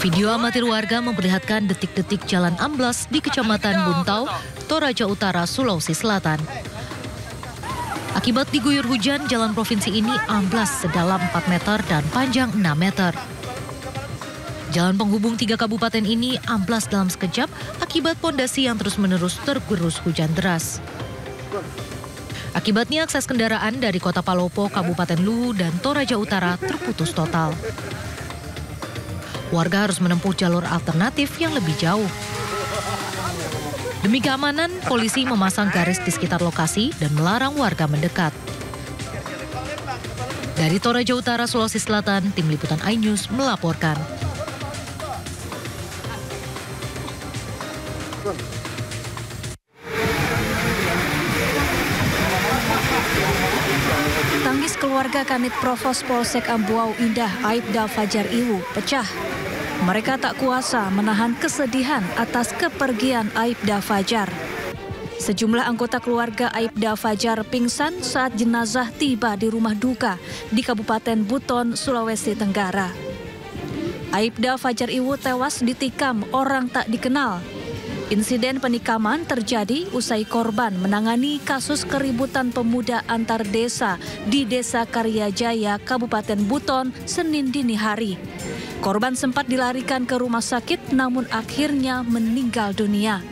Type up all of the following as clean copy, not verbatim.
Video amatir warga memperlihatkan detik-detik jalan amblas di Kecamatan Buntau, Toraja Utara, Sulawesi Selatan. Akibat diguyur hujan, jalan provinsi ini amblas sedalam 4 meter dan panjang 6 meter. Jalan penghubung 3 kabupaten ini amblas dalam sekejap akibat pondasi yang terus-menerus tergerus hujan deras. Akibatnya akses kendaraan dari Kota Palopo, Kabupaten Luwu, dan Toraja Utara terputus total. Warga harus menempuh jalur alternatif yang lebih jauh. Demi keamanan, polisi memasang garis di sekitar lokasi dan melarang warga mendekat. Dari Toraja Utara, Sulawesi Selatan, Tim Liputan iNews melaporkan. Tangis keluarga Kanit Provos Polsek Ambuau Indah Aibda Fajar Iwu pecah. Mereka tak kuasa menahan kesedihan atas kepergian Aibda Fajar. Sejumlah anggota keluarga Aibda Fajar pingsan saat jenazah tiba di rumah duka di Kabupaten Buton, Sulawesi Tenggara. Aibda Fajar Iwu tewas ditikam orang tak dikenal. Insiden penikaman terjadi usai korban menangani kasus keributan pemuda antar desa di Desa Karyajaya, Kabupaten Buton, Senin dini hari. Korban sempat dilarikan ke rumah sakit namun akhirnya meninggal dunia.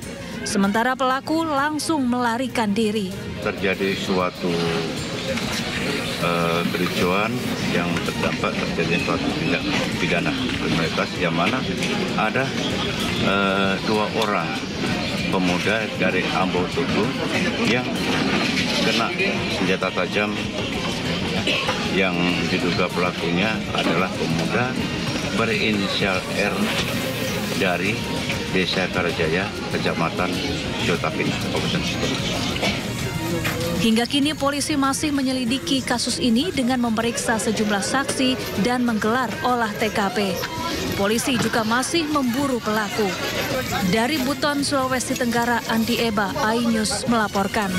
Sementara pelaku langsung melarikan diri. Terjadi suatu kericuan yang terdampak terjadi suatu tindak pidana kriminalitas yang mana ada 2 orang pemuda dari Ambau Tugu yang kena senjata tajam yang diduga pelakunya adalah pemuda berinisial R dari Desa Karyajaya, Kecamatan Syotapin, Kabupaten Buton. Hingga kini polisi masih menyelidiki kasus ini dengan memeriksa sejumlah saksi dan menggelar olah TKP. Polisi juga masih memburu pelaku. Dari Buton, Sulawesi Tenggara, Andi Eba, iNews melaporkan.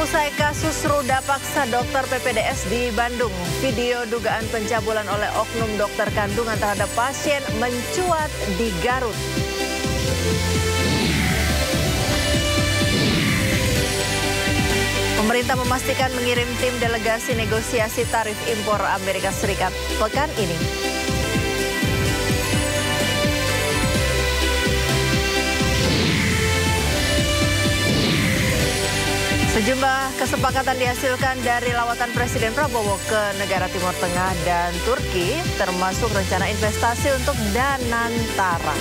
Usai kasus ruda paksa dokter PPDS di Bandung, video dugaan pencabulan oleh oknum dokter kandungan terhadap pasien mencuat di Garut. Pemerintah memastikan mengirim tim delegasi negosiasi tarif impor Amerika Serikat pekan ini. Sejumlah kesepakatan dihasilkan dari lawatan Presiden Prabowo ke negara Timur Tengah dan Turki, termasuk rencana investasi untuk Danantara.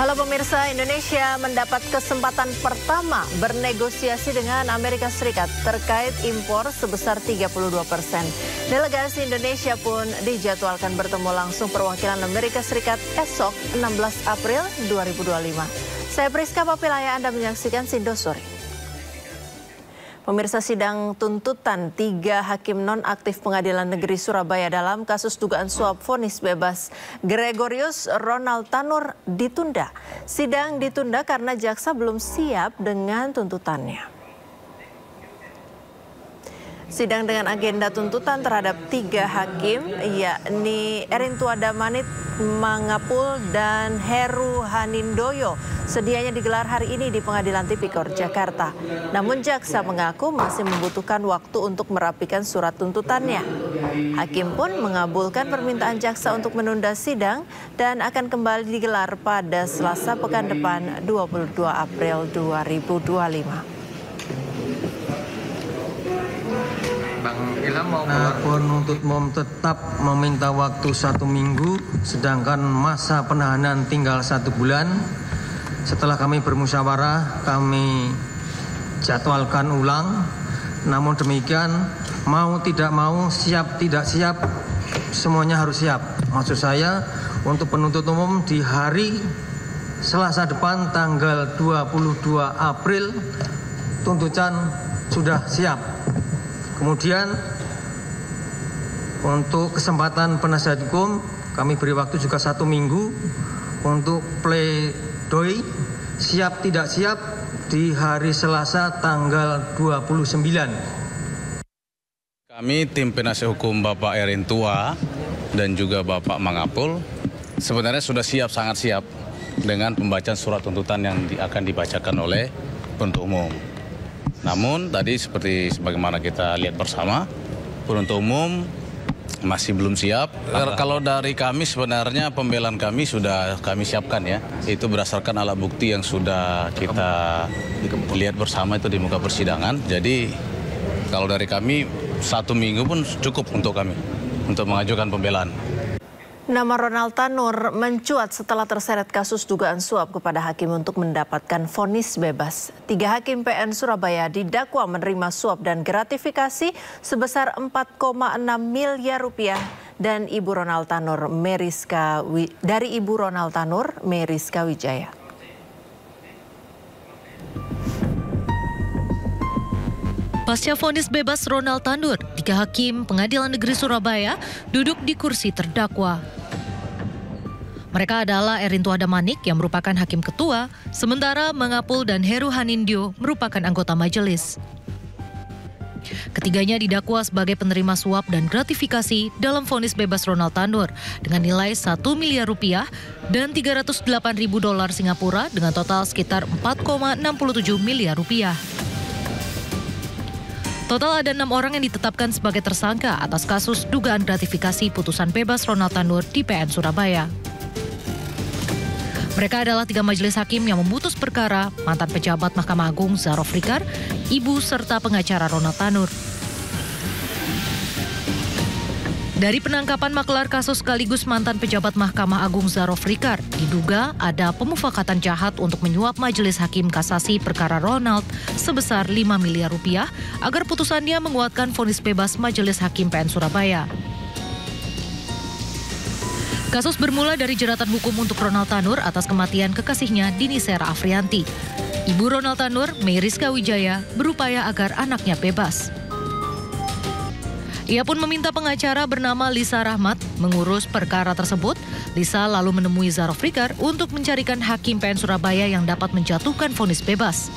Halo pemirsa, Indonesia mendapat kesempatan pertama bernegosiasi dengan Amerika Serikat terkait impor sebesar 32%. Delegasi Indonesia pun dijadwalkan bertemu langsung perwakilan Amerika Serikat esok 16 April 2025. Saya Priska Papilaya, Anda menyaksikan Sindo Sore. Pemirsa, sidang tuntutan 3 hakim nonaktif Pengadilan Negeri Surabaya dalam kasus dugaan suap vonis bebas Gregorius Ronald Tanur ditunda. Sidang ditunda karena jaksa belum siap dengan tuntutannya. Sidang dengan agenda tuntutan terhadap 3 hakim, yakni Erintua Damanit Mangapul dan Heru Hanindoyo, sedianya digelar hari ini di Pengadilan Tipikor, Jakarta. Namun jaksa mengaku masih membutuhkan waktu untuk merapikan surat tuntutannya. Hakim pun mengabulkan permintaan jaksa untuk menunda sidang dan akan kembali digelar pada Selasa pekan depan 22 April 2025. Penuntut umum tetap meminta waktu 1 minggu, sedangkan masa penahanan tinggal 1 bulan. Setelah kami bermusyawarah, kami jadwalkan ulang. Namun demikian, mau tidak mau, siap tidak siap, semuanya harus siap. Maksud saya, untuk penuntut umum di hari Selasa depan, tanggal 22 April, tuntutan sudah siap. Kemudian untuk kesempatan penasihat hukum, kami beri waktu juga 1 minggu untuk pledoi siap tidak siap di hari Selasa tanggal 29. Kami tim penasihat hukum Bapak Erintua dan juga Bapak Mangapul sebenarnya sudah siap, sangat siap dengan pembacaan surat tuntutan yang akan dibacakan oleh penuntut umum. Namun tadi sebagaimana kita lihat bersama, penuntut umum masih belum siap. Kalau dari kami sebenarnya pembelaan kami sudah kami siapkan ya. Itu berdasarkan alat bukti yang sudah kita lihat bersama itu di muka persidangan. Jadi kalau dari kami 1 minggu pun cukup untuk kami untuk mengajukan pembelaan. Nama Ronald Tanur mencuat setelah terseret kasus dugaan suap kepada hakim untuk mendapatkan vonis bebas. 3 hakim PN Surabaya didakwa menerima suap dan gratifikasi sebesar 4,6 miliar rupiah dan Ibu Ronald Tanur Meriska Wijaya. Pasca vonis bebas Ronald Tanur, 3 hakim Pengadilan Negeri Surabaya duduk di kursi terdakwa. Mereka adalah Erintua Damanik yang merupakan hakim ketua, sementara Mangapul dan Heru Hanindyo merupakan anggota majelis. Ketiganya didakwa sebagai penerima suap dan gratifikasi dalam vonis bebas Ronald Tanur dengan nilai 1 miliar rupiah dan 308.000 dolar Singapura dengan total sekitar 4,67 miliar rupiah. Total ada 6 orang yang ditetapkan sebagai tersangka atas kasus dugaan gratifikasi putusan bebas Ronald Tanur di PN Surabaya. Mereka adalah 3 majelis hakim yang memutus perkara mantan pejabat Mahkamah Agung Zaro Frikar, ibu serta pengacara Ronald Tanur. Dari penangkapan maklar kasus sekaligus mantan pejabat Mahkamah Agung Zaro Frikar, diduga ada pemufakatan jahat untuk menyuap majelis hakim kasasi perkara Ronald sebesar 5 miliar rupiah agar putusannya menguatkan vonis bebas majelis hakim PN Surabaya. Kasus bermula dari jeratan hukum untuk Ronald Tanur atas kematian kekasihnya Dini Sera Afrianti. Ibu Ronald Tanur, Meriska Wijaya, berupaya agar anaknya bebas. Ia pun meminta pengacara bernama Lisa Rahmat mengurus perkara tersebut. Lisa lalu menemui Zaro Frikar untuk mencarikan hakim PN Surabaya yang dapat menjatuhkan vonis bebas.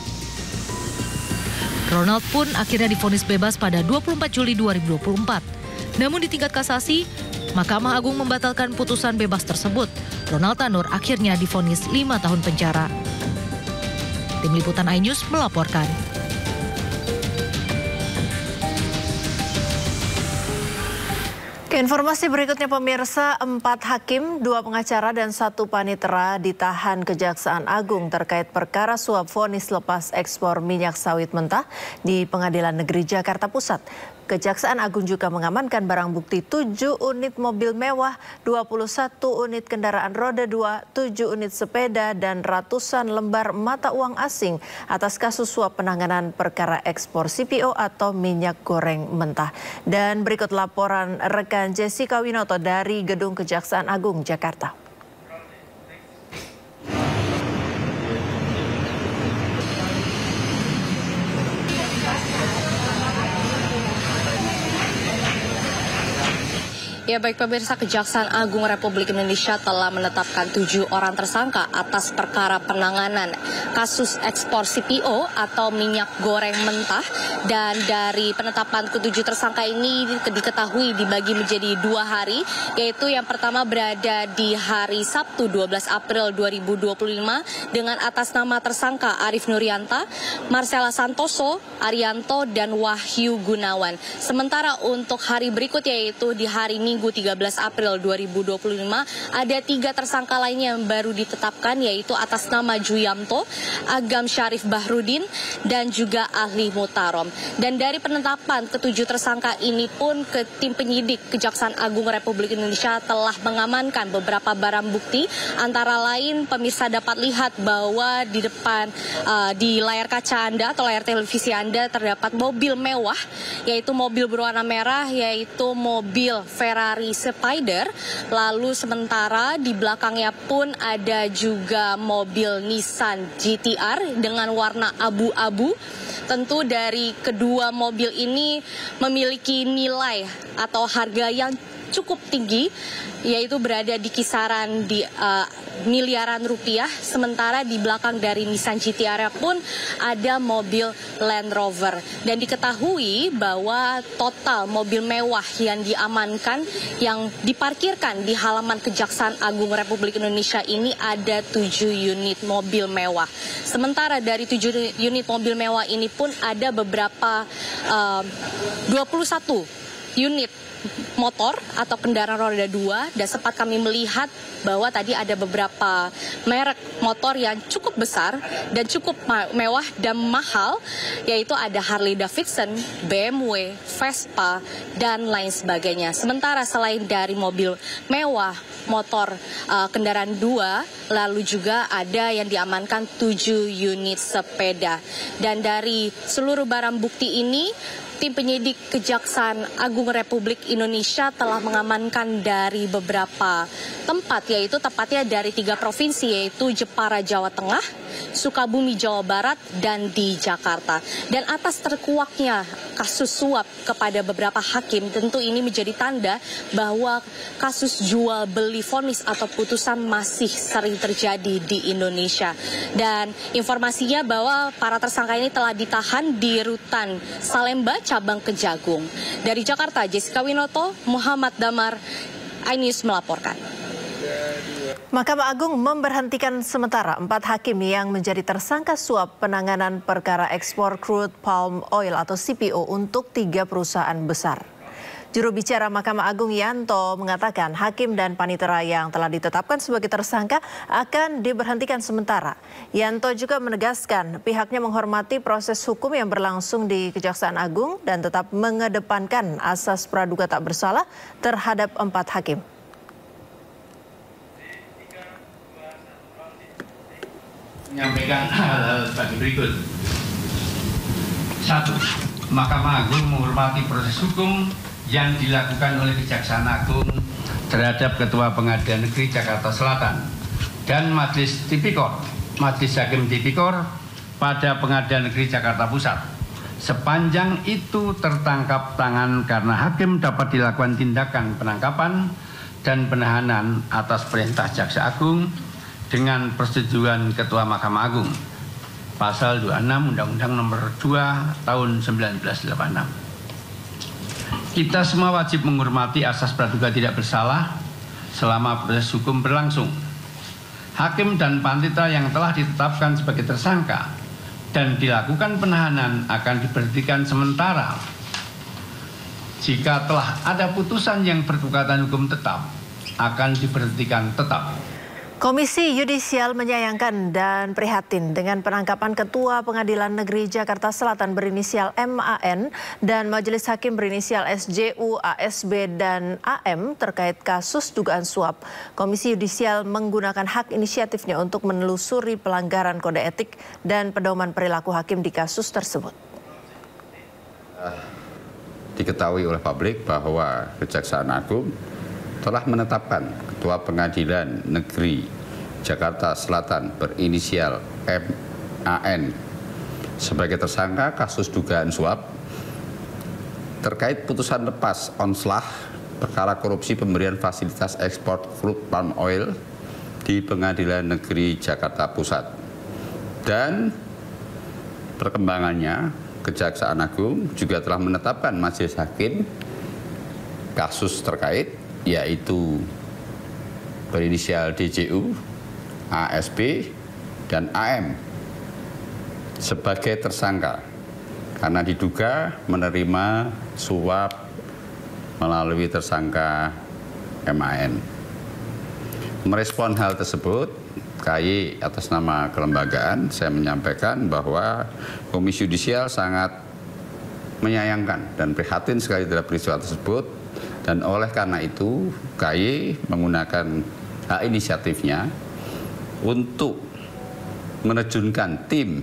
Ronald pun akhirnya divonis bebas pada 24 Juli 2024. Namun di tingkat kasasi, Mahkamah Agung membatalkan putusan bebas tersebut. Ronald Tanur akhirnya divonis 5 tahun penjara. Tim Liputan iNews melaporkan. Informasi berikutnya pemirsa, 4 hakim, 2 pengacara dan 1 panitera ditahan Kejaksaan Agung terkait perkara suap vonis lepas ekspor minyak sawit mentah di Pengadilan Negeri Jakarta Pusat. Kejaksaan Agung juga mengamankan barang bukti 7 unit mobil mewah, 21 unit kendaraan roda 2, 7 unit sepeda, dan ratusan lembar mata uang asing atas kasus suap penanganan perkara ekspor CPO atau minyak goreng mentah. Dan berikut laporan rekan Jessica Winoto dari Gedung Kejaksaan Agung, Jakarta. Ya baik pemirsa, Kejaksaan Agung Republik Indonesia telah menetapkan 7 orang tersangka atas perkara penanganan kasus ekspor CPO atau minyak goreng mentah. Dan dari penetapan ke-7 tersangka ini diketahui dibagi menjadi 2 hari, yaitu yang pertama berada di hari Sabtu 12 April 2025 dengan atas nama tersangka Arif Nurianta, Marcella Santoso, Arianto, dan Wahyu Gunawan. Sementara untuk hari berikut yaitu di hari Minggu 13 April 2025 ada 3 tersangka lainnya yang baru ditetapkan, yaitu atas nama Juyamto, Agam Syarif Bahrudin, dan juga Ahli Mutarom. Dan dari penetapan ke-7 tersangka ini pun tim penyidik Kejaksaan Agung Republik Indonesia telah mengamankan beberapa barang bukti, antara lain pemirsa dapat lihat bahwa di depan di layar kaca Anda atau layar televisi Anda terdapat mobil mewah, yaitu mobil berwarna merah, yaitu mobil Ferrari Ferrari Spider. Lalu sementara di belakangnya pun ada juga mobil Nissan GT-R dengan warna abu-abu. Tentu dari kedua mobil ini memiliki nilai atau harga yang cukup tinggi, yaitu berada di kisaran miliaran rupiah. Sementara di belakang dari Nissan GT-R pun ada mobil Land Rover. Dan diketahui bahwa total mobil mewah yang diamankan, yang diparkirkan di halaman Kejaksaan Agung Republik Indonesia ini ada 7 unit mobil mewah. Sementara dari 7 unit mobil mewah ini pun ada beberapa 21 unit motor atau kendaraan roda 2, dan sempat kami melihat bahwa tadi ada beberapa merek motor yang cukup besar dan cukup mewah dan mahal, yaitu ada Harley Davidson, BMW, Vespa, dan lain sebagainya. Sementara selain dari mobil mewah, motor kendaraan 2, lalu juga ada yang diamankan 7 unit sepeda. Dan dari seluruh barang bukti ini, tim penyidik Kejaksaan Agung Republik Indonesia telah mengamankan dari beberapa tempat, yaitu tepatnya dari 3 provinsi, yaitu Jepara, Jawa Tengah, Sukabumi, Jawa Barat, dan di Jakarta. Dan atas terkuaknya kasus suap kepada beberapa hakim, tentu ini menjadi tanda bahwa kasus jual beli vonis atau putusan masih sering terjadi di Indonesia. Dan informasinya bahwa para tersangka ini telah ditahan di Rutan Salemba, cabang Kejagung. Dari Jakarta, Jessica Winoto, Muhammad Damar, iNews melaporkan. Mahkamah Agung memberhentikan sementara 4 hakim yang menjadi tersangka suap penanganan perkara ekspor crude palm oil atau CPO untuk 3 perusahaan besar. Juru bicara Mahkamah Agung Yanto mengatakan hakim dan panitera yang telah ditetapkan sebagai tersangka akan diberhentikan sementara. Yanto juga menegaskan pihaknya menghormati proses hukum yang berlangsung di Kejaksaan Agung dan tetap mengedepankan asas praduga tak bersalah terhadap 4 hakim. Menyampaikan hal-hal sebagai berikut. 1. Mahkamah Agung menghormati proses hukum yang dilakukan oleh Kejaksaan Agung terhadap Ketua Pengadilan Negeri Jakarta Selatan dan Majelis Tipikor, Majelis Hakim Tipikor pada Pengadilan Negeri Jakarta Pusat. Sepanjang itu tertangkap tangan karena hakim dapat dilakukan tindakan penangkapan dan penahanan atas perintah Jaksa Agung dengan persetujuan Ketua Mahkamah Agung. Pasal 26 Undang-Undang Nomor 2 Tahun 1986. Kita semua wajib menghormati asas praduga tidak bersalah selama proses hukum berlangsung. Hakim dan panitera yang telah ditetapkan sebagai tersangka dan dilakukan penahanan akan diberhentikan sementara. Jika telah ada putusan yang berkekuatan hukum tetap, akan diberhentikan tetap. Komisi Yudisial menyayangkan dan prihatin dengan penangkapan Ketua Pengadilan Negeri Jakarta Selatan berinisial MAN dan Majelis Hakim berinisial SJU, ASB, dan AM terkait kasus dugaan suap. Komisi Yudisial menggunakan hak inisiatifnya untuk menelusuri pelanggaran kode etik dan pedoman perilaku hakim di kasus tersebut. Diketahui oleh publik bahwa Kejaksaan Agung telah menetapkan Ketua Pengadilan Negeri Jakarta Selatan berinisial MAN sebagai tersangka kasus dugaan suap terkait putusan lepas onslah perkara korupsi pemberian fasilitas ekspor crude palm oil di Pengadilan Negeri Jakarta Pusat. Dan perkembangannya, Kejaksaan Agung juga telah menetapkan majelis hakim kasus terkait, yaitu berinisial DJU, ASB, dan AM sebagai tersangka karena diduga menerima suap melalui tersangka MAN. Merespon hal tersebut, KY atas nama kelembagaan, saya menyampaikan bahwa Komisi Yudisial sangat menyayangkan dan prihatin sekali terhadap peristiwa tersebut. Dan oleh karena itu, KY menggunakan hak inisiatifnya untuk menerjunkan tim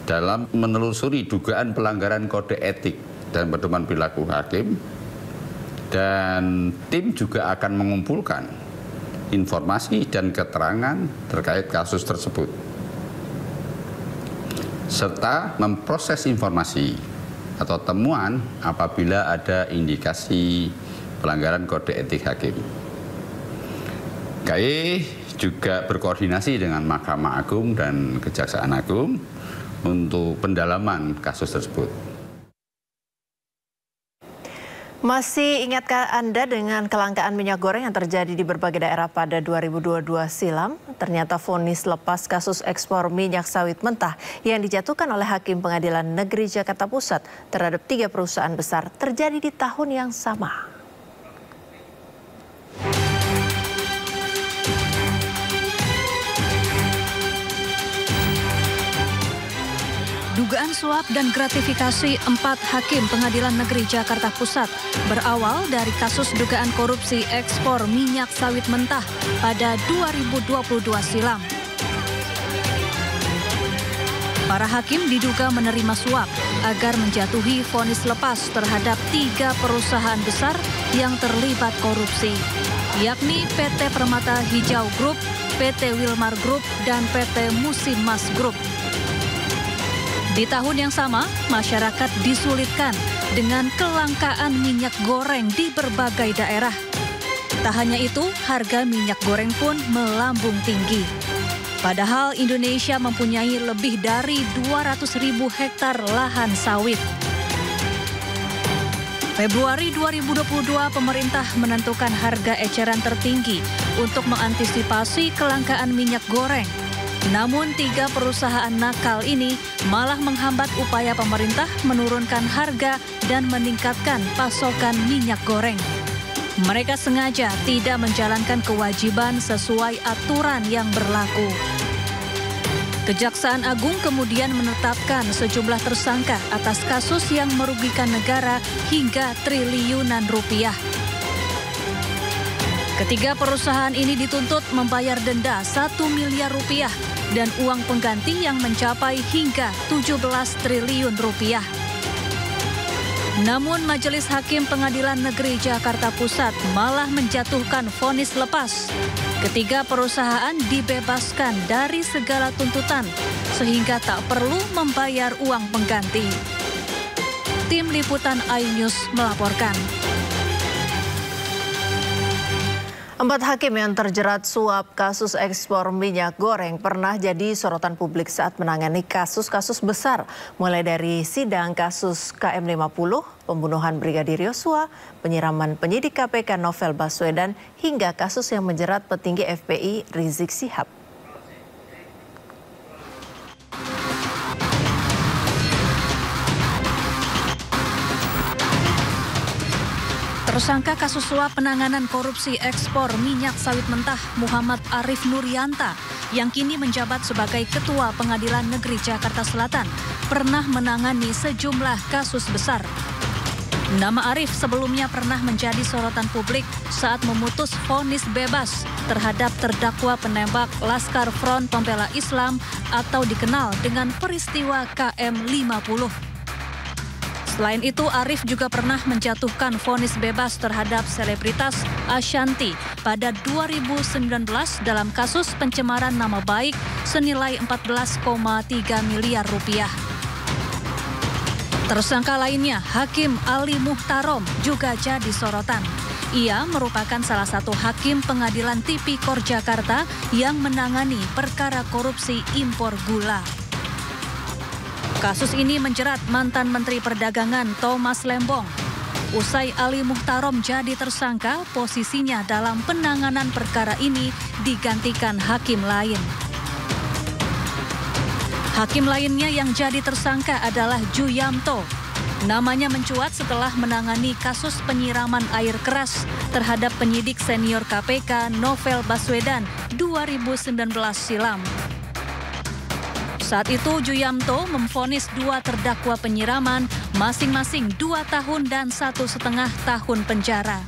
dalam menelusuri dugaan pelanggaran kode etik dan pedoman perilaku hakim Dan tim juga akan mengumpulkan informasi dan keterangan terkait kasus tersebut, serta memproses informasi atau temuan apabila ada indikasi pelanggaran kode etik hakim. KAI juga berkoordinasi dengan Mahkamah Agung dan Kejaksaan Agung untuk pendalaman kasus tersebut. Masih ingatkah Anda dengan kelangkaan minyak goreng yang terjadi di berbagai daerah pada 2022 silam? Ternyata vonis lepas kasus ekspor minyak sawit mentah yang dijatuhkan oleh Hakim Pengadilan Negeri Jakarta Pusat terhadap 3 perusahaan besar terjadi di tahun yang sama. Dugaan suap dan gratifikasi 4 hakim Pengadilan Negeri Jakarta Pusat berawal dari kasus dugaan korupsi ekspor minyak sawit mentah pada 2022 silam. Para hakim diduga menerima suap agar menjatuhi vonis lepas terhadap 3 perusahaan besar yang terlibat korupsi, yakni PT Permata Hijau Group, PT Wilmar Group, dan PT Musimas Group. Di tahun yang sama, masyarakat disulitkan dengan kelangkaan minyak goreng di berbagai daerah. Tak hanya itu, harga minyak goreng pun melambung tinggi. Padahal Indonesia mempunyai lebih dari 200.000 hektar lahan sawit. Februari 2022, pemerintah menentukan harga eceran tertinggi untuk mengantisipasi kelangkaan minyak goreng. Namun 3 perusahaan nakal ini malah menghambat upaya pemerintah menurunkan harga dan meningkatkan pasokan minyak goreng. Mereka sengaja tidak menjalankan kewajiban sesuai aturan yang berlaku. Kejaksaan Agung kemudian menetapkan sejumlah tersangka atas kasus yang merugikan negara hingga triliunan rupiah. Ketiga perusahaan ini dituntut membayar denda 1 miliar rupiah dan uang pengganti yang mencapai hingga 17 triliun rupiah. Namun Majelis Hakim Pengadilan Negeri Jakarta Pusat malah menjatuhkan vonis lepas. Ketiga perusahaan dibebaskan dari segala tuntutan sehingga tak perlu membayar uang pengganti. Tim Liputan iNews melaporkan. 4 hakim yang terjerat suap kasus ekspor minyak goreng pernah jadi sorotan publik saat menangani kasus-kasus besar, mulai dari sidang kasus KM50, pembunuhan Brigadir Yosua, penyiraman penyidik KPK Novel Baswedan, hingga kasus yang menjerat petinggi FPI Rizik Syihab. Tersangka kasus suap penanganan korupsi ekspor minyak sawit mentah Muhammad Arif Nurianta yang kini menjabat sebagai Ketua Pengadilan Negeri Jakarta Selatan pernah menangani sejumlah kasus besar. Nama Arif sebelumnya pernah menjadi sorotan publik saat memutus vonis bebas terhadap terdakwa penembak Laskar Front Pembela Islam atau dikenal dengan peristiwa KM50. Selain itu, Arif juga pernah menjatuhkan vonis bebas terhadap selebritas Ashanti pada 2019 dalam kasus pencemaran nama baik senilai 14,3 miliar rupiah. Tersangka lainnya, Hakim Ali Muhtarom, juga jadi sorotan. Ia merupakan salah satu hakim Pengadilan Tipikor Jakarta yang menangani perkara korupsi impor gula. Kasus ini menjerat mantan Menteri Perdagangan Thomas Lembong. Usai Ali Muhtarom jadi tersangka, posisinya dalam penanganan perkara ini digantikan hakim lain. Hakim lainnya yang jadi tersangka adalah Ju Yamto. Namanya mencuat setelah menangani kasus penyiraman air keras terhadap penyidik senior KPK Novel Baswedan 2019 silam. Saat itu Ju Yamto memvonis 2 terdakwa penyiraman masing-masing 2 tahun dan 1,5 tahun penjara.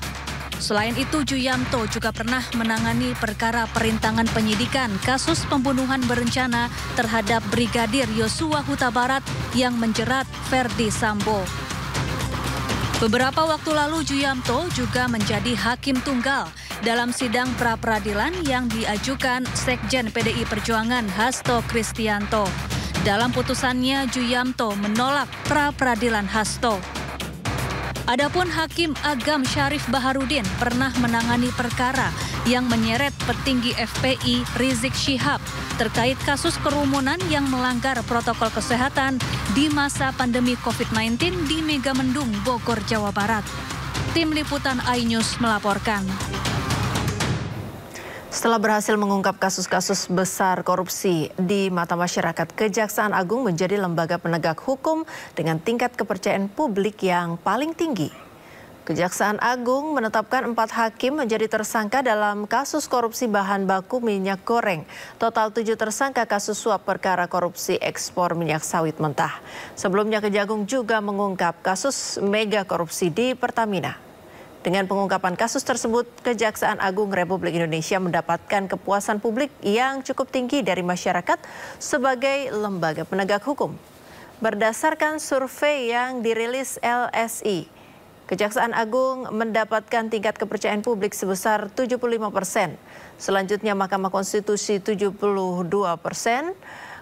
Selain itu, Ju Yamto juga pernah menangani perkara perintangan penyidikan kasus pembunuhan berencana terhadap Brigadir Yosua Huta Barat yang menjerat Ferdi Sambo. Beberapa waktu lalu Juyamto juga menjadi hakim tunggal dalam sidang pra-peradilan yang diajukan Sekjen PDI Perjuangan Hasto Kristianto. Dalam putusannya, Juyamto menolak pra-peradilan Hasto. Adapun Hakim Agam Syarif Baharudin pernah menangani perkara yang menyeret petinggi FPI Rizik Syihab terkait kasus kerumunan yang melanggar protokol kesehatan di masa pandemi COVID-19 di Megamendung, Bogor, Jawa Barat. Tim Liputan iNews melaporkan. Setelah berhasil mengungkap kasus-kasus besar korupsi di mata masyarakat, Kejaksaan Agung menjadi lembaga penegak hukum dengan tingkat kepercayaan publik yang paling tinggi. Kejaksaan Agung menetapkan 4 hakim menjadi tersangka dalam kasus korupsi bahan baku minyak goreng. Total 7 tersangka kasus suap perkara korupsi ekspor minyak sawit mentah. Sebelumnya Kejagung juga mengungkap kasus mega korupsi di Pertamina. Dengan pengungkapan kasus tersebut, Kejaksaan Agung Republik Indonesia mendapatkan kepuasan publik yang cukup tinggi dari masyarakat sebagai lembaga penegak hukum. Berdasarkan survei yang dirilis LSI, Kejaksaan Agung mendapatkan tingkat kepercayaan publik sebesar 75%. Selanjutnya Mahkamah Konstitusi 72%.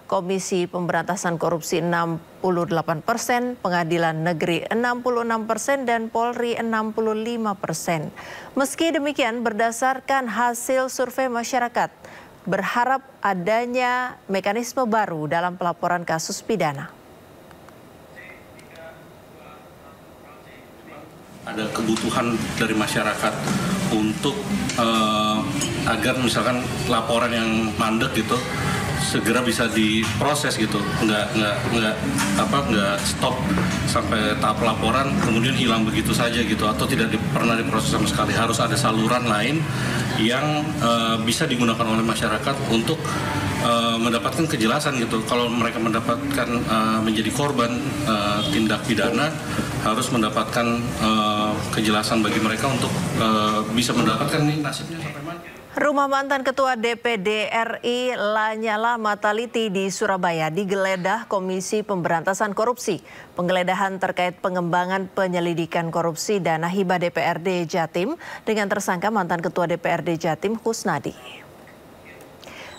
Komisi Pemberantasan Korupsi 68%, Pengadilan Negeri 66% dan Polri 65%. Meski demikian, berdasarkan hasil survei masyarakat, berharap adanya mekanisme baru dalam pelaporan kasus pidana. Ada kebutuhan dari masyarakat untuk agar misalkan laporan yang mandek gitu segera bisa diproses gitu, nggak stop sampai tahap laporan kemudian hilang begitu saja gitu, atau tidak pernah diproses sama sekali. Harus ada saluran lain yang bisa digunakan oleh masyarakat untuk mendapatkan kejelasan gitu. Kalau mereka mendapatkan menjadi korban tindak pidana, harus mendapatkan kejelasan bagi mereka untuk bisa mendapatkan nih nasibnya sampai mana. Rumah mantan Ketua DPD RI Lanyala Mataliti di Surabaya digeledah Komisi Pemberantasan Korupsi. Penggeledahan terkait pengembangan penyelidikan korupsi dana hibah DPRD Jatim dengan tersangka mantan Ketua DPRD Jatim Kusnadi.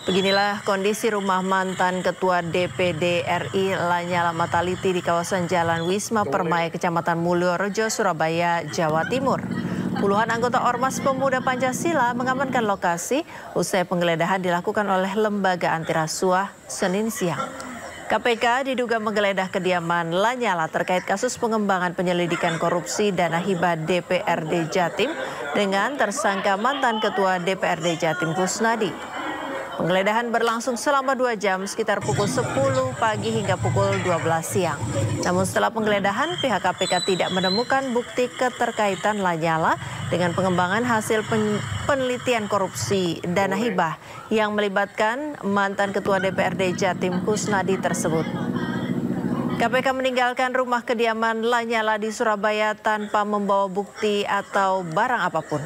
Beginilah kondisi rumah mantan Ketua DPD RI Lanyala Mataliti di kawasan Jalan Wisma Permai, Kecamatan Mulyorejo, Surabaya, Jawa Timur. Puluhan anggota Ormas Pemuda Pancasila mengamankan lokasi usai penggeledahan dilakukan oleh Lembaga Antirasuah Senin siang. KPK diduga menggeledah kediaman Lanyala terkait kasus pengembangan penyelidikan korupsi dana hibah DPRD Jatim dengan tersangka mantan Ketua DPRD Jatim Kusnadi. Penggeledahan berlangsung selama 2 jam sekitar pukul 10 pagi hingga pukul 12 siang. Namun setelah penggeledahan, pihak KPK tidak menemukan bukti keterkaitan Lanyala dengan pengembangan hasil penelitian korupsi dana hibah yang melibatkan mantan Ketua DPRD Jatim Kusnadi tersebut. KPK meninggalkan rumah kediaman Lanyala di Surabaya tanpa membawa bukti atau barang apapun.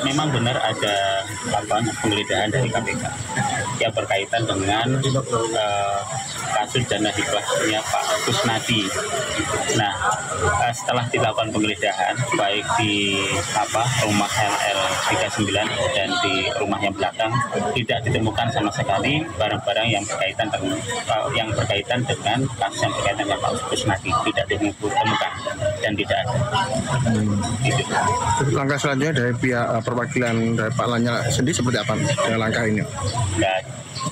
Memang benar ada penggeledahan dari KPK yang berkaitan dengan kasus dana hibahnya Pak Kusnadi. Nah, setelah dilakukan penggeledahan baik di rumah LL 39 dan di rumah yang belakang, tidak ditemukan sama sekali barang-barang yang berkaitan dengan kasus yang berkaitan dengan Pak Kusnadi, tidak ditemukan dan tidak ada. Langkah selanjutnya dari pihak perwakilan dari Pak Lanyala sendiri seperti apa dengan langkah ini? Nah,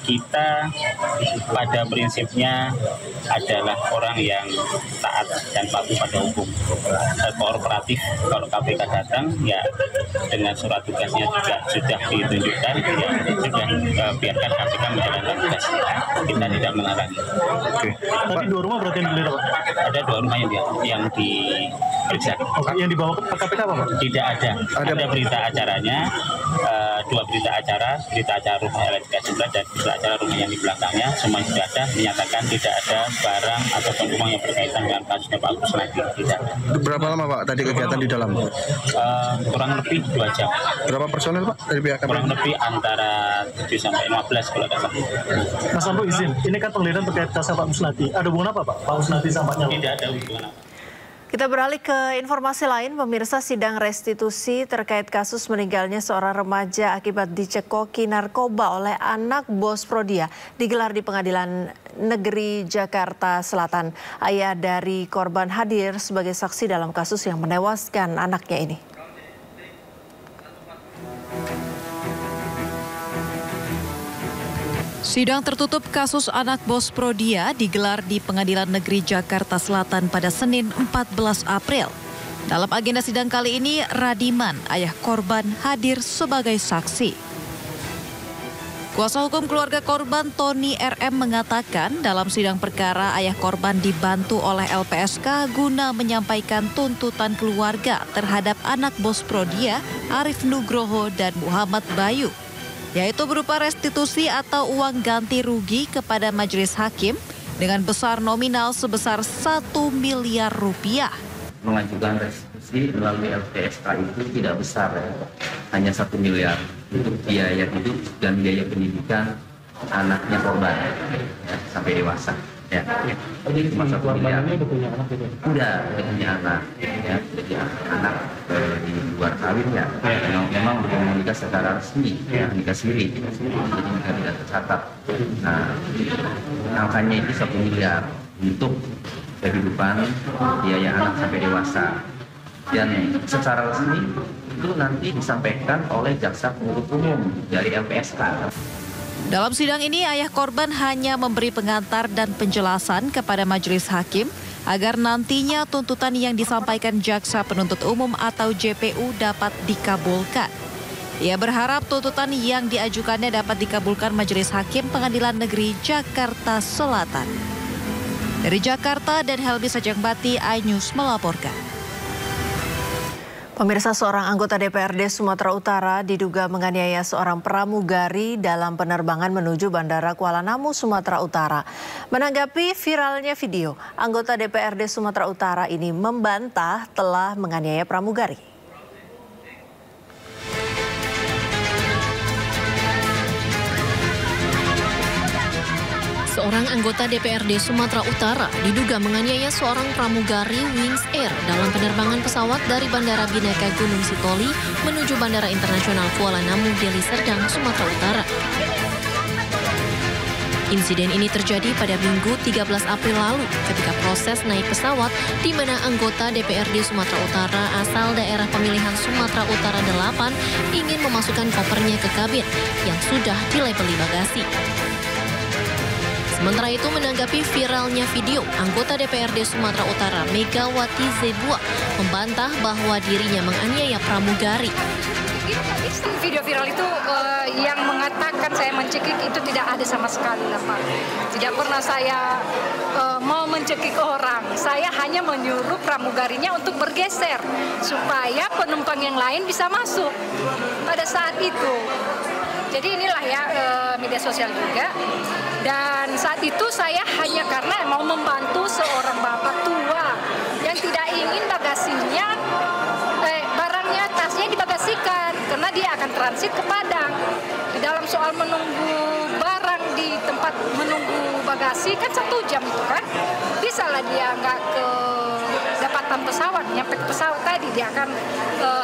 kita pada prinsipnya adalah orang yang taat dan patuh pada hukum. Kooperatif, kalau KPK datang ya dengan surat tugasnya juga sudah ditunjukkan, ya sudah biarkan KPK menjalankan tugas. Kita tidak melarang. Oke. Tadi 2 rumah berarti yang digeledah? Ada 2 rumah yang periksa. Yang dibawa ke KPK apa Pak? Tidak ada. Ada berita acaranya, 2 berita acara rumah LSK 11 dan berita acara rumah yang di belakangnya, semua sudah ada, menyatakan tidak ada barang ataupun uang yang berkaitan dengan kasusnya Pak Agus Nadi. Tidak. Berapa lama Pak tadi kegiatan di dalam? Kurang lebih 2 jam. Berapa personel Pak dari pihak KPK? Kurang lebih antara 7 sampai 15 kalau tidak salah. Mas Ambo izin, ini kan penggeledahan terkait kasus Pak Agus Nadi. Ada hubungan apa Pak? Pak Agus Nadi sama Pak Nyala? Tidak ada hubungan apa. Kita beralih ke informasi lain, pemirsa. Sidang restitusi terkait kasus meninggalnya seorang remaja akibat dicekoki narkoba oleh anak bos Prodia digelar di Pengadilan Negeri Jakarta Selatan. Ayah dari korban hadir sebagai saksi dalam kasus yang menewaskan anaknya ini. Sidang tertutup kasus anak bos Prodia digelar di Pengadilan Negeri Jakarta Selatan pada Senin 14 April. Dalam agenda sidang kali ini, Radiman, ayah korban, hadir sebagai saksi. Kuasa hukum keluarga korban Tony RM mengatakan dalam sidang perkara ayah korban dibantu oleh LPSK guna menyampaikan tuntutan keluarga terhadap anak bos Prodia, Arif Nugroho dan Muhammad Bayu, yaitu berupa restitusi atau uang ganti rugi kepada majelis hakim dengan besar nominal sebesar 1 miliar rupiah. Mengajukan restitusi melalui LPSK itu tidak besar, hanya 1 miliar untuk biaya hidup dan biaya pendidikan anaknya korban sampai dewasa. Ya, ini cuma 1 miliar. Udah punya anak, ya, punya anak di luar kawin ya. Memang belum menikah secara resmi, ya, nikah siri, jadi nikah tidak tercatat. Nah, angkanya itu 1 miliar untuk kehidupan biaya anak sampai dewasa. Dan secara resmi itu nanti disampaikan oleh jaksa penuntut umum dari LPSK. Dalam sidang ini, ayah korban hanya memberi pengantar dan penjelasan kepada majelis hakim agar nantinya tuntutan yang disampaikan jaksa penuntut umum atau JPU dapat dikabulkan. Ia berharap tuntutan yang diajukannya dapat dikabulkan majelis hakim Pengadilan Negeri Jakarta Selatan. Dari Jakarta dan Helmi Sajangbati, iNews melaporkan. Pemirsa, seorang anggota DPRD Sumatera Utara diduga menganiaya seorang pramugari dalam penerbangan menuju Bandara Kuala Namu, Sumatera Utara. Menanggapi viralnya video, anggota DPRD Sumatera Utara ini membantah telah menganiaya pramugari. Seorang anggota DPRD Sumatera Utara diduga menganiaya seorang pramugari Wings Air dalam penerbangan pesawat dari Bandara Bhinneka Gunung Sitoli menuju Bandara Internasional Kuala Namu, Deli Serdang, Sumatera Utara. Insiden ini terjadi pada Minggu 13 April lalu ketika proses naik pesawat di mana anggota DPRD Sumatera Utara asal daerah pemilihan Sumatera Utara 8 ingin memasukkan kopernya ke kabin yang sudah dilabeli bagasi. Sementara itu, menanggapi viralnya video, anggota DPRD Sumatera Utara Megawati Zebua membantah bahwa dirinya menganiaya pramugari. Video viral itu yang mengatakan saya mencekik itu tidak ada sama sekali, Pak. Tidak pernah saya mau mencekik orang. Saya hanya menyuruh pramugarinya untuk bergeser supaya penumpang yang lain bisa masuk pada saat itu. Jadi inilah ya media sosial juga. Dan saat itu saya hanya karena mau membantu seorang bapak tua yang tidak ingin bagasinya, barangnya, tasnya dibagasikan karena dia akan transit ke Padang. Di dalam soal menunggu barang di tempat menunggu bagasi kan 1 jam itu kan, bisa lah dia nggak ke dapatan pesawat, nyampe ke pesawat tadi dia akan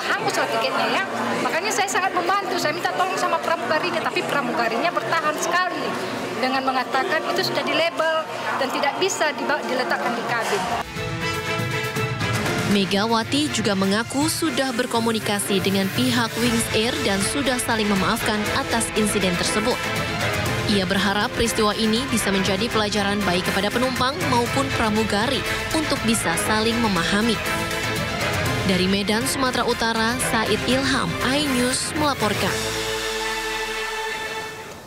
hangus lah tiketnya ya. Makanya saya sangat membantu, saya minta tolong sama pramugarinya, tapi pramugarinya bertahan sekali dengan mengatakan itu sudah dilabel dan tidak bisa diletakkan di kabin. Megawati juga mengaku sudah berkomunikasi dengan pihak Wings Air dan sudah saling memaafkan atas insiden tersebut. Ia berharap peristiwa ini bisa menjadi pelajaran baik kepada penumpang maupun pramugari untuk bisa saling memahami. Dari Medan, Sumatera Utara, Said Ilham, iNews melaporkan.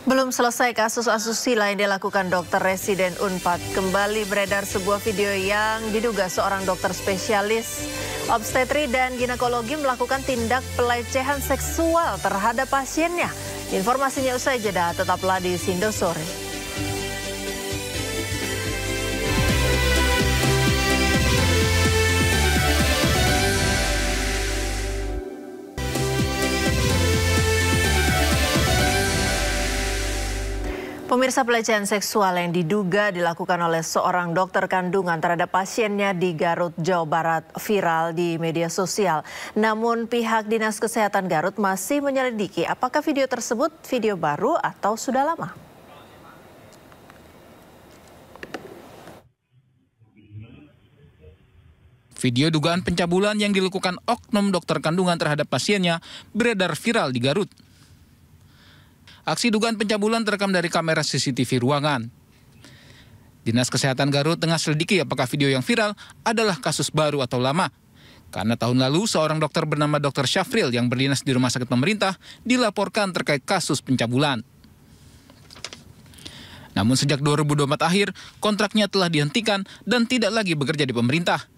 Belum selesai kasus asusila yang dilakukan dokter residen Unpad. Kembali beredar sebuah video yang diduga seorang dokter spesialis obstetri dan ginekologi melakukan tindak pelecehan seksual terhadap pasiennya. Informasinya usai jeda, tetaplah di Sindo Sore. Pemirsa, pelecehan seksual yang diduga dilakukan oleh seorang dokter kandungan terhadap pasiennya di Garut, Jawa Barat viral di media sosial. Namun pihak Dinas Kesehatan Garut masih menyelidiki apakah video tersebut video baru atau sudah lama. Video dugaan pencabulan yang dilakukan oknum dokter kandungan terhadap pasiennya beredar viral di Garut. Aksi dugaan pencabulan terekam dari kamera CCTV ruangan. Dinas Kesehatan Garut tengah selidiki apakah video yang viral adalah kasus baru atau lama. Karena tahun lalu seorang dokter bernama Dr. Syafril yang berdinas di rumah sakit pemerintah dilaporkan terkait kasus pencabulan. Namun sejak 2024 akhir, kontraknya telah dihentikan dan tidak lagi bekerja di pemerintah.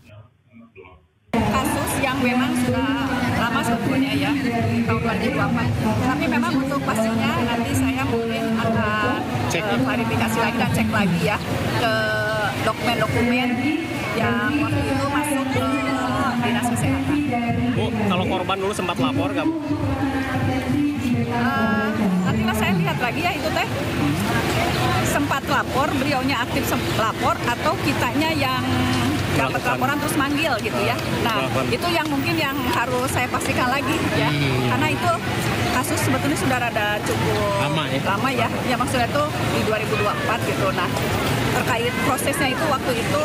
Kasus yang memang sudah lama sebetulnya ya, tahun 2024. Tapi memang untuk pastinya nanti saya mungkin akan klarifikasi lagi dan cek lagi ya ke dokumen-dokumen yang waktu itu masuk ke Dinas Kesehatan. Bu, kalau korban dulu sempat lapor nggak, Bu? Nantilah saya lihat lagi ya itu teh. Sempat lapor, beliaunya aktif lapor atau kitanya yang dapat laporan terus manggil gitu ya. Nah, itu yang mungkin yang harus saya pastikan lagi ya. Karena itu kasus sebetulnya sudah rada cukup lama ya. Ya maksudnya itu di 2024 gitu. Nah, terkait prosesnya itu waktu itu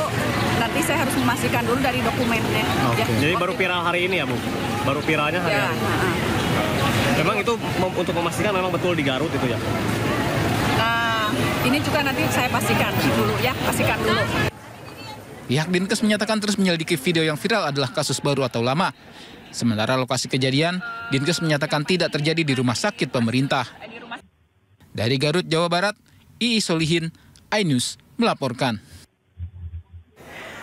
nanti saya harus memastikan dulu dari dokumennya. Ya. Jadi baru viral hari ini ya, Bu? Baru viralnya hari ini? Memang itu untuk memastikan memang betul di Garut itu ya? Nah, ini juga nanti saya pastikan dulu ya, pastikan dulu. Pihak Dinkes menyatakan terus menyelidiki video yang viral adalah kasus baru atau lama. Sementara lokasi kejadian, Dinkes menyatakan tidak terjadi di rumah sakit pemerintah. Dari Garut, Jawa Barat, Ii Solihin, iNews melaporkan.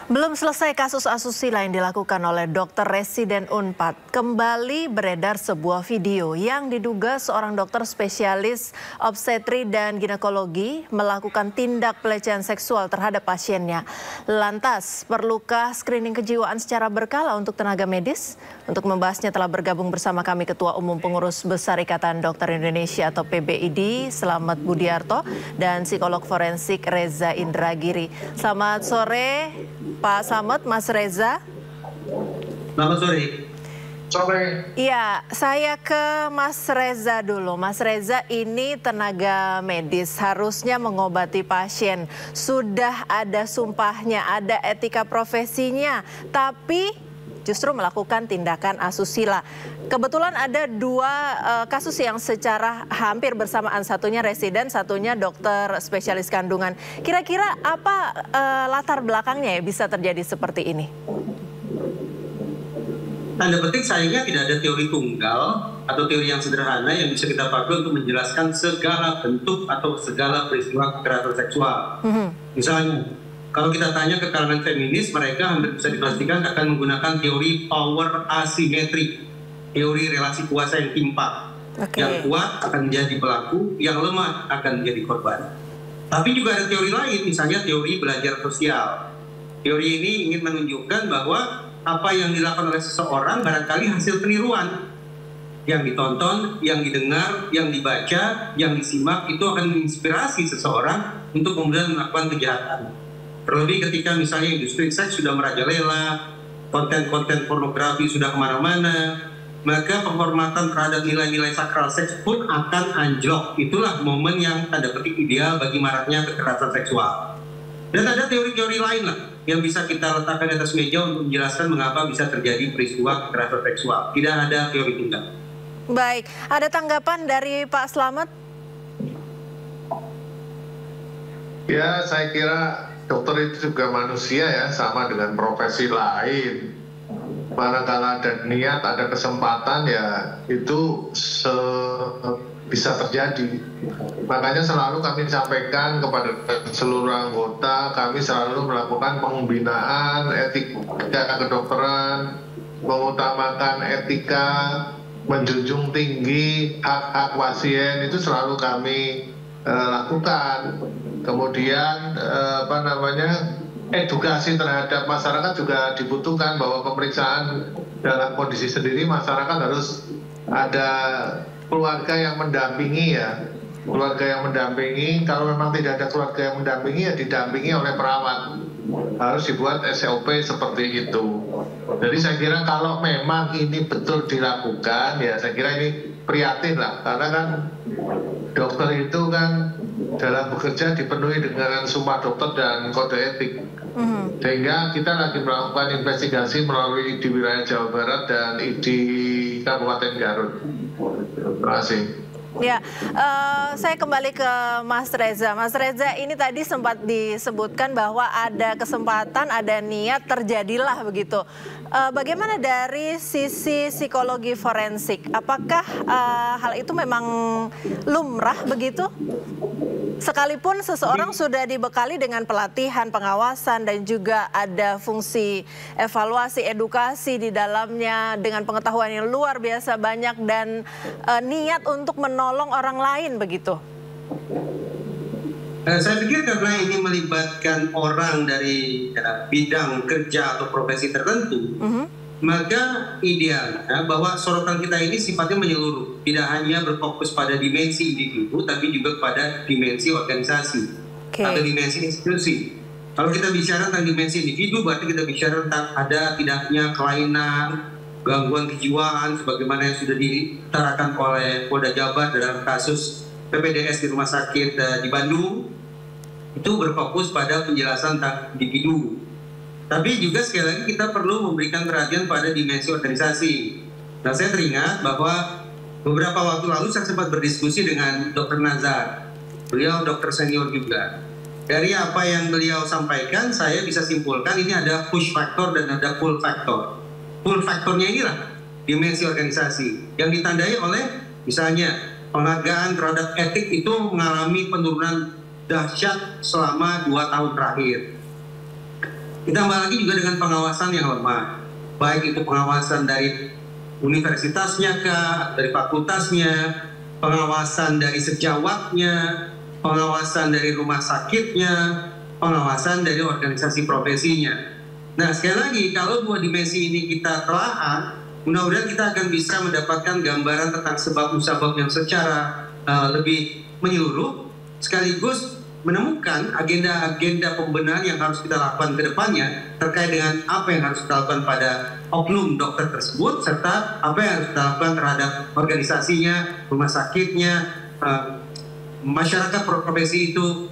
Belum selesai kasus asusila yang dilakukan oleh dokter residen Unpad. Kembali beredar sebuah video yang diduga seorang dokter spesialis obstetri dan ginekologi melakukan tindak pelecehan seksual terhadap pasiennya. Lantas, perlukah screening kejiwaan secara berkala untuk tenaga medis? Untuk membahasnya telah bergabung bersama kami Ketua Umum Pengurus Besar Ikatan Dokter Indonesia atau PBID, Slamet Budiarto, dan psikolog forensik Reza Indragiri. Selamat sore, Pak Slamet, Mas Reza. Selamat sore. Sore. Iya, saya ke Mas Reza dulu. Mas Reza, ini tenaga medis harusnya mengobati pasien. Sudah ada sumpahnya, ada etika profesinya, tapi justru melakukan tindakan asusila. Kebetulan ada dua kasus yang secara hampir bersamaan, satunya residen, satunya dokter spesialis kandungan. Kira-kira apa latar belakangnya ya bisa terjadi seperti ini? Tanda petik sayangnya tidak ada teori tunggal atau teori yang sederhana yang bisa kita pakai untuk menjelaskan segala bentuk atau segala peristiwa kekerasan seksual. Misalnya, kalau kita tanya ke kalangan feminis, mereka hampir bisa dipastikan akan menggunakan teori power asimetrik, teori relasi kuasa yang timpang. Yang kuat akan menjadi pelaku, yang lemah akan menjadi korban. Tapi juga ada teori lain, misalnya teori belajar sosial. Teori ini ingin menunjukkan bahwa apa yang dilakukan oleh seseorang barangkali hasil peniruan. Yang ditonton, yang didengar, yang dibaca, yang disimak, itu akan menginspirasi seseorang untuk kemudian melakukan kejahatan. Terlebih ketika misalnya industri seks sudah merajalela, konten-konten pornografi sudah kemana-mana, maka penghormatan terhadap nilai-nilai sakral seks pun akan anjlok. Itulah momen yang tanda petik ideal bagi maraknya kekerasan seksual. Dan ada teori-teori lain lah yang bisa kita letakkan di atas meja untuk menjelaskan mengapa bisa terjadi peristiwa kekerasan seksual. Tidak ada teori tunggal. Baik, ada tanggapan dari Pak Slamet? Ya, saya kira dokter itu juga manusia ya, sama dengan profesi lain. Manakala ada niat, ada kesempatan ya itu bisa terjadi. Makanya selalu kami sampaikan kepada seluruh anggota, kami selalu melakukan pembinaan etika kedokteran, mengutamakan etika, menjunjung tinggi hak-hak pasien, itu selalu kami lakukan. Kemudian edukasi terhadap masyarakat juga dibutuhkan, bahwa pemeriksaan dalam kondisi sendiri masyarakat harus ada keluarga yang mendampingi ya. Keluarga yang mendampingi, kalau memang tidak ada keluarga yang mendampingi ya didampingi oleh perawat. Harus dibuat SOP seperti itu. Jadi saya kira kalau memang ini betul dilakukan, ya saya kira ini prihatin lah. Karena kan dokter itu kan dalam bekerja dipenuhi dengan sumpah dokter dan kode etik. Sehingga kita lagi melakukan investigasi melalui di wilayah Jawa Barat dan di Kabupaten Garut. Terima kasih. Ya, saya kembali ke Mas Reza. Mas Reza, ini tadi sempat disebutkan bahwa ada kesempatan, ada niat, terjadilah begitu. Bagaimana dari sisi psikologi forensik? Apakah hal itu memang lumrah begitu? Sekalipun seseorang sudah dibekali dengan pelatihan, pengawasan, dan juga ada fungsi evaluasi, edukasi di dalamnya dengan pengetahuan yang luar biasa banyak dan niat untuk menolong orang lain begitu. Saya pikir karena ini melibatkan orang dari bidang kerja atau profesi tertentu, maka idealnya bahwa sorotan kita ini sifatnya menyeluruh, tidak hanya berfokus pada dimensi individu, tapi juga pada dimensi organisasi atau dimensi institusi. Kalau kita bicara tentang dimensi individu, berarti kita bicara tentang ada tidaknya kelainan, gangguan kejiwaan, sebagaimana yang sudah diutarakan oleh Polda Jabar dalam kasus PPDS di rumah sakit di Bandung. Itu berfokus pada penjelasan tentang individu. Tapi juga sekali lagi kita perlu memberikan perhatian pada dimensi organisasi. Nah, saya teringat bahwa beberapa waktu lalu saya sempat berdiskusi dengan Dr. Nazar. Beliau dokter senior juga. Dari apa yang beliau sampaikan, saya bisa simpulkan ini ada push factor dan ada pull factor. Pull factornya inilah dimensi organisasi yang ditandai oleh misalnya penghargaan terhadap etik itu mengalami penurunan dahsyat selama 2 tahun terakhir. Ditambah lagi juga dengan pengawasan yang lemah, baik itu pengawasan dari universitasnya kah, dari fakultasnya, pengawasan dari sejawatnya, pengawasan dari rumah sakitnya, pengawasan dari organisasi profesinya. Nah, sekali lagi, kalau 2 dimensi ini kita telaah, mudah-mudahan kita akan bisa mendapatkan gambaran tentang sebab-musabab yang secara lebih menyeluruh, sekaligus menemukan agenda-agenda pembenahan yang harus kita lakukan ke depannya terkait dengan apa yang harus kita lakukan pada oknum dokter tersebut, serta apa yang harus kita lakukan terhadap organisasinya, rumah sakitnya, masyarakat profesi itu,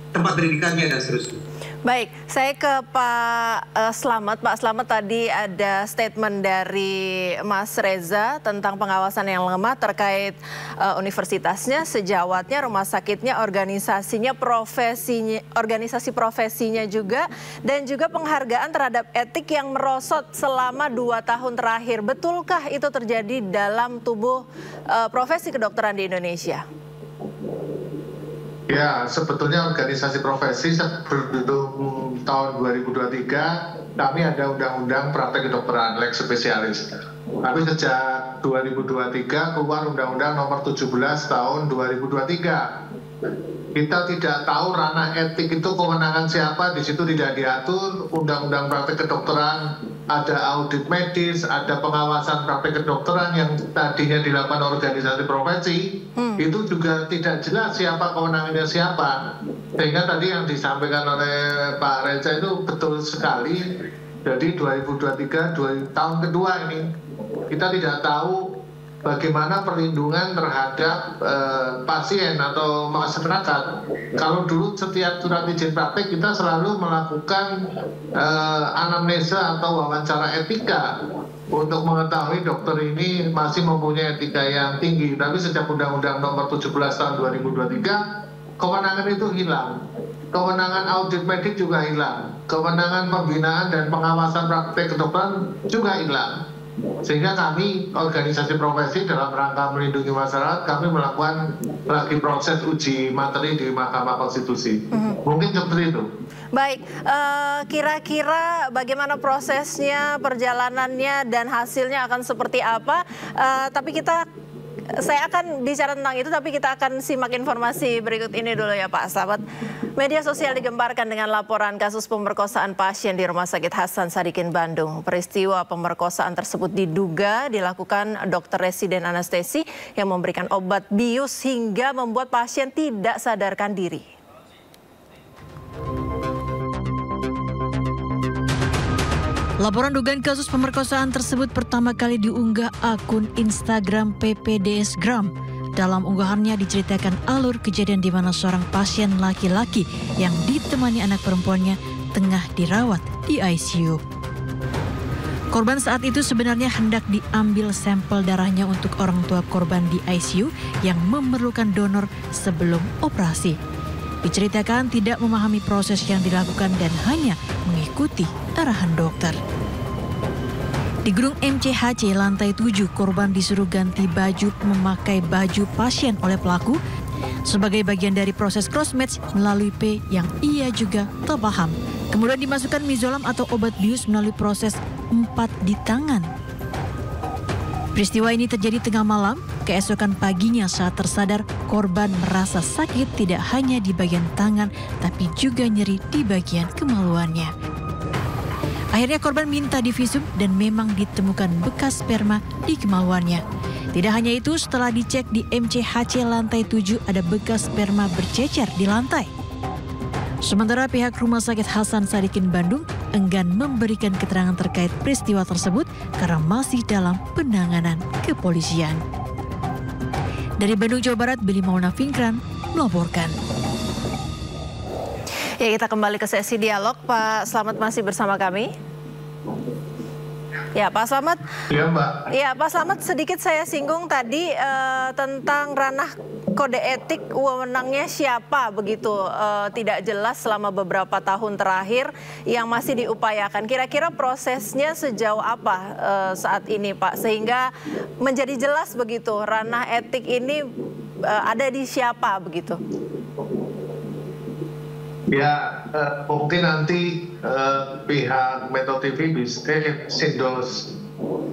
tempat pendidikannya, dan seterusnya. Baik, saya ke Pak Slamet. Pak Slamet, tadi ada statement dari Mas Reza tentang pengawasan yang lemah terkait universitasnya, sejawatnya, rumah sakitnya, organisasinya, profesinya, organisasi profesinya juga, dan juga penghargaan terhadap etik yang merosot selama 2 tahun terakhir. Betulkah itu terjadi dalam tubuh profesi kedokteran di Indonesia? Ya, sebetulnya organisasi profesi sebelum tahun 2023 kami ada undang-undang praktek kedokteran lex spesialis. Tapi sejak 2023 keluar undang-undang nomor 17 tahun 2023. Kita tidak tahu ranah etik itu kewenangan siapa, di situ tidak diatur. Undang-undang praktek kedokteran ada audit medis, ada pengawasan praktek kedokteran yang tadinya dilakukan organisasi profesi, itu juga tidak jelas siapa kewenangannya siapa. Sehingga tadi yang disampaikan oleh Pak Reza itu betul sekali. Jadi 2023, tahun kedua ini, kita tidak tahu bagaimana perlindungan terhadap pasien atau masyarakat. Kalau dulu setiap surat izin praktek kita selalu melakukan anamnesa atau wawancara etika untuk mengetahui dokter ini masih mempunyai etika yang tinggi. Tapi sejak Undang-Undang nomor 17 tahun 2023, kewenangan itu hilang. Kewenangan audit medik juga hilang. Kewenangan pembinaan dan pengawasan praktek kedokteran juga hilang. Sehingga kami, organisasi profesi dalam rangka melindungi masyarakat, kami melakukan lagi proses uji materi di Mahkamah Konstitusi. Mungkin seperti itu. Baik, kira-kira bagaimana prosesnya, perjalanannya, dan hasilnya akan seperti apa? Saya akan bicara tentang itu, tapi kita akan simak informasi berikut ini dulu ya Pak Slamet. Media sosial digembarkan dengan laporan kasus pemerkosaan pasien di Rumah Sakit Hasan Sadikin Bandung. Peristiwa pemerkosaan tersebut diduga dilakukan dokter residen anestesi yang memberikan obat bius hingga membuat pasien tidak sadarkan diri. Laporan dugaan kasus pemerkosaan tersebut pertama kali diunggah akun Instagram PPDS-Gram. Dalam unggahannya diceritakan alur kejadian di mana seorang pasien laki-laki yang ditemani anak perempuannya tengah dirawat di ICU. Korban saat itu sebenarnya hendak diambil sampel darahnya untuk orang tua korban di ICU yang memerlukan donor sebelum operasi. Diceritakan tidak memahami proses yang dilakukan dan hanya mengikuti arahan dokter. Di gedung MCHC lantai 7, korban disuruh ganti baju memakai baju pasien oleh pelaku sebagai bagian dari proses cross-match melalui P yang ia juga tak paham. Kemudian dimasukkan mizolam atau obat bius melalui proses 4 di tangan. Peristiwa ini terjadi tengah malam. Keesokan paginya saat tersadar, korban merasa sakit tidak hanya di bagian tangan, tapi juga nyeri di bagian kemaluannya. Akhirnya korban minta divisum dan memang ditemukan bekas sperma di kemaluannya. Tidak hanya itu, setelah dicek di MCHC lantai 7 ada bekas sperma bercecer di lantai. Sementara pihak Rumah Sakit Hasan Sadikin Bandung enggan memberikan keterangan terkait peristiwa tersebut karena masih dalam penanganan kepolisian. Dari Bandung, Jawa Barat, Billy Maulana Finkran melaporkan. Ya, kita kembali ke sesi dialog. Pak Slamet masih bersama kami. Ya, Pak Slamet. Iya, Mbak. Ya, Pak Slamet, sedikit saya singgung tadi tentang ranah kode etik, wewenangnya siapa begitu, tidak jelas selama beberapa tahun terakhir yang masih diupayakan. Kira-kira prosesnya sejauh apa saat ini, Pak, sehingga menjadi jelas begitu ranah etik ini ada di siapa begitu? Ya, mungkin nanti pihak Metro TV Sindos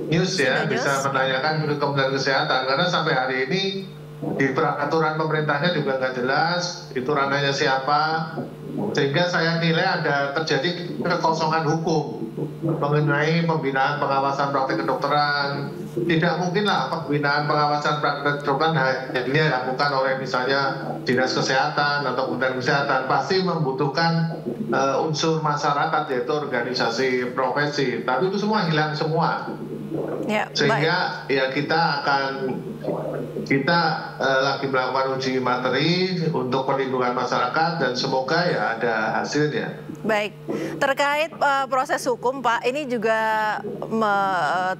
News ya bisa menanyakan ke Kementerian Kesehatan, karena sampai hari ini di peraturan pemerintahnya juga nggak jelas itu ranahnya siapa, sehingga saya nilai ada terjadi kekosongan hukum mengenai pembinaan pengawasan praktik kedokteran. Tidak mungkinlah pembinaan pengawasan praktik kedokteran hanya dilakukan oleh misalnya Dinas Kesehatan atau Kementerian Kesehatan. Pasti membutuhkan unsur masyarakat, yaitu organisasi profesi, tapi itu semua hilang semua. Ya, sehingga ya kita lagi melakukan uji materi untuk perlindungan masyarakat dan semoga ya ada hasilnya. Baik, terkait proses hukum Pak, ini juga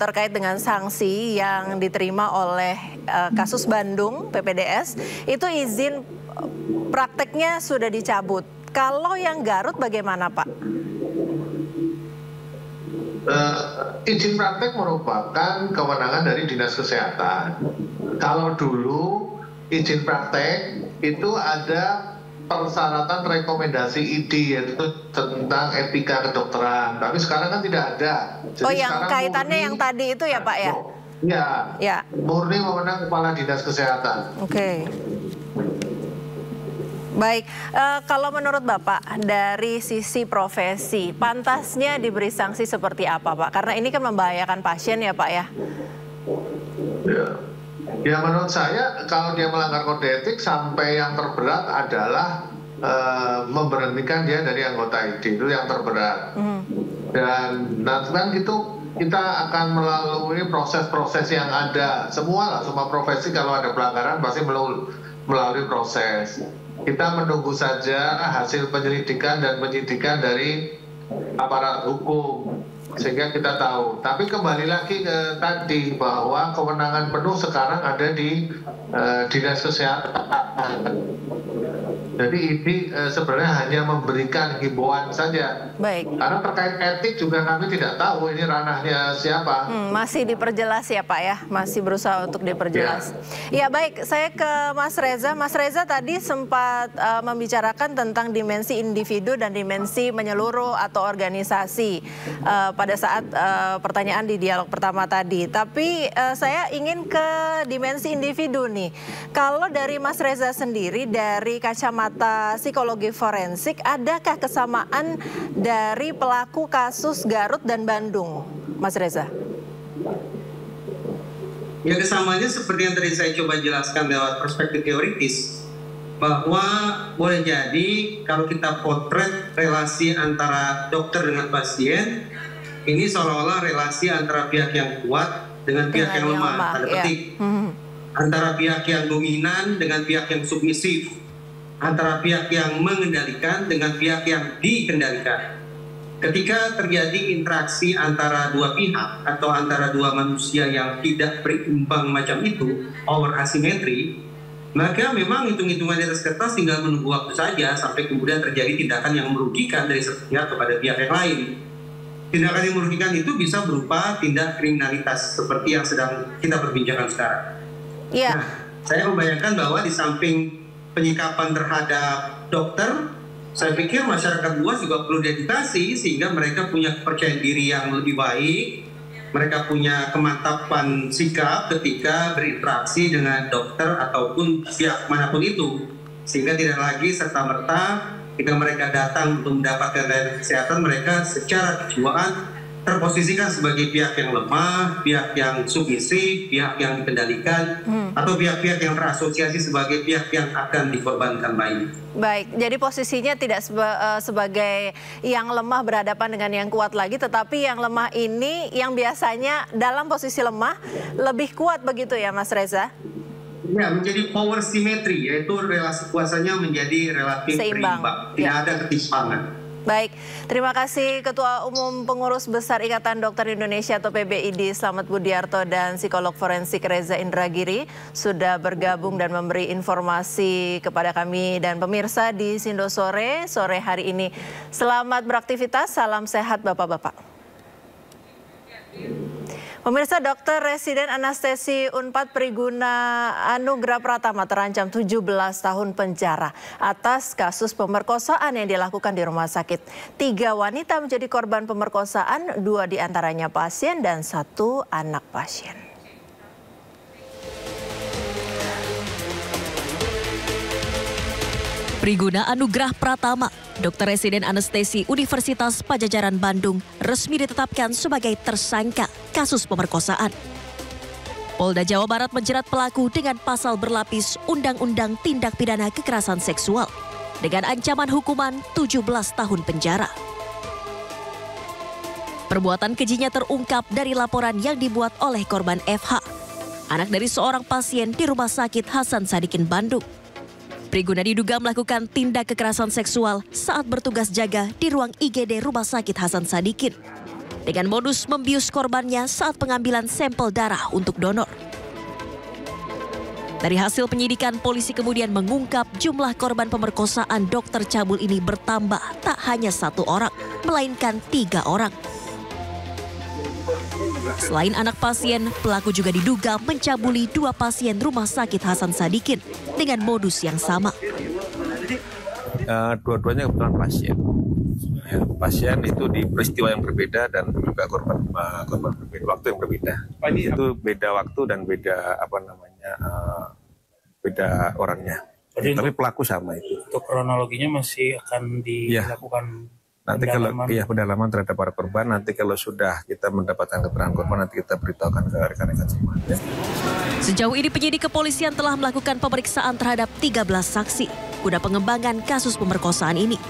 terkait dengan sanksi yang diterima oleh kasus Bandung PPDS, itu izin prakteknya sudah dicabut. Kalau yang Garut bagaimana Pak? Izin praktek merupakan kewenangan dari Dinas Kesehatan. Kalau dulu izin praktek itu ada persyaratan rekomendasi ID, yaitu tentang etika kedokteran. Tapi sekarang kan tidak ada. Jadi yang kaitannya yang tadi itu ya Pak ya? Ya, murni wewenang Kepala Dinas Kesehatan. Oke. Baik, kalau menurut Bapak dari sisi profesi, pantasnya diberi sanksi seperti apa Pak? Karena ini kan membahayakan pasien ya Pak ya? Ya menurut saya kalau dia melanggar kode etik sampai yang terberat adalah memberhentikan dia dari anggota ID, itu yang terberat. Dan nanti kan itu kita akan melalui proses-proses yang ada. Semua profesi kalau ada pelanggaran pasti melalui proses. Kita menunggu saja hasil penyelidikan dan penyidikan dari aparat hukum sehingga kita tahu. Tapi kembali lagi ke tadi bahwa kewenangan penuh sekarang ada di Dinas Kesehatan. Jadi ini sebenarnya hanya memberikan himbauan saja. Baik. Karena terkait etik juga kami tidak tahu ini ranahnya siapa. Masih diperjelas ya Pak ya, masih berusaha untuk diperjelas. Ya baik, saya ke Mas Reza. Mas Reza tadi sempat membicarakan tentang dimensi individu dan dimensi menyeluruh atau organisasi pada saat pertanyaan di dialog pertama tadi. Tapi saya ingin ke dimensi individu nih. Kalau dari Mas Reza sendiri, dari kacamata psikologi forensik, adakah kesamaan dari pelaku kasus Garut dan Bandung, Mas Reza? Ya, kesamaannya seperti yang tadi saya coba jelaskan lewat perspektif teoritis, bahwa boleh jadi kalau kita potret relasi antara dokter dengan pasien, ini seolah-olah relasi antara pihak yang kuat dengan pihak yang lemah, tanda petik. Antara pihak yang dominan dengan pihak yang submisif, antara pihak yang mengendalikan dengan pihak yang dikendalikan. Ketika terjadi interaksi antara dua pihak atau antara dua manusia yang tidak berimbang macam itu, power asimetri, maka memang hitung-hitungan di atas kertas tinggal menunggu waktu saja sampai kemudian terjadi tindakan yang merugikan dari satu pihak kepada pihak yang lain. Tindakan yang merugikan itu bisa berupa tindak kriminalitas seperti yang sedang kita perbincangkan sekarang. Nah, saya membayangkan bahwa di samping penyikapan terhadap dokter, saya pikir masyarakat luas juga perlu diedukasi sehingga mereka punya kepercayaan diri yang lebih baik, mereka punya kemantapan sikap ketika berinteraksi dengan dokter ataupun pihak manapun itu, sehingga tidak lagi serta-merta ketika mereka datang untuk mendapatkan layanan kesehatan, mereka secara kejiwaan terposisikan sebagai pihak yang lemah, pihak yang submisif, pihak yang dikendalikan, atau pihak-pihak yang terasosiasi sebagai pihak yang akan dikorbankan lain. Baik, jadi posisinya tidak sebagai yang lemah berhadapan dengan yang kuat lagi, tetapi yang lemah ini yang biasanya dalam posisi lemah lebih kuat begitu ya Mas Reza? Ya, menjadi power symmetry, yaitu relasi kuasanya menjadi relatif berimbang, tidak ada ketimpangan. Baik, terima kasih Ketua Umum Pengurus Besar Ikatan Dokter Indonesia atau PBID Slamet Budiarto dan psikolog forensik Reza Indragiri sudah bergabung dan memberi informasi kepada kami dan pemirsa di Sindo sore hari ini. Selamat beraktivitas, salam sehat Bapak-Bapak. Pemirsa, Dokter Residen Anestesi Unpad Priguna Anugrah Pratama terancam 17 tahun penjara atas kasus pemerkosaan yang dilakukan di rumah sakit. 3 wanita menjadi korban pemerkosaan, 2 diantaranya pasien dan 1 anak pasien. Priguna Anugrah Pratama, dokter residen anestesi Universitas Padjadjaran Bandung, resmi ditetapkan sebagai tersangka kasus pemerkosaan. Polda Jawa Barat menjerat pelaku dengan pasal berlapis Undang-Undang Tindak Pidana Kekerasan Seksual dengan ancaman hukuman 17 tahun penjara. Perbuatan kejinya terungkap dari laporan yang dibuat oleh korban FH, anak dari seorang pasien di Rumah Sakit Hasan Sadikin Bandung. Priguna diduga melakukan tindak kekerasan seksual saat bertugas jaga di ruang IGD Rumah Sakit Hasan Sadikin dengan modus membius korbannya saat pengambilan sampel darah untuk donor. Dari hasil penyidikan, polisi kemudian mengungkap jumlah korban pemerkosaan dokter cabul ini bertambah tak hanya 1 orang, melainkan 3 orang. Selain anak pasien, pelaku juga diduga mencabuli 2 pasien Rumah Sakit Hasan Sadikin dengan modus yang sama. Dua-duanya kebetulan pasien. Ya, pasien itu di peristiwa yang berbeda dan juga korban berbeda, waktu yang berbeda. Itu beda waktu dan beda beda orangnya. Tapi pelaku sama itu. Untuk kronologinya masih akan dilakukan. Nanti kalau pendalaman terhadap para korban, nanti kalau sudah kita mendapatkan keterangan korban, nanti kita beritahukan ke rekan-rekan semua. Ya. Sejauh ini penyidik kepolisian telah melakukan pemeriksaan terhadap 13 saksi guna pengembangan kasus pemerkosaan ini.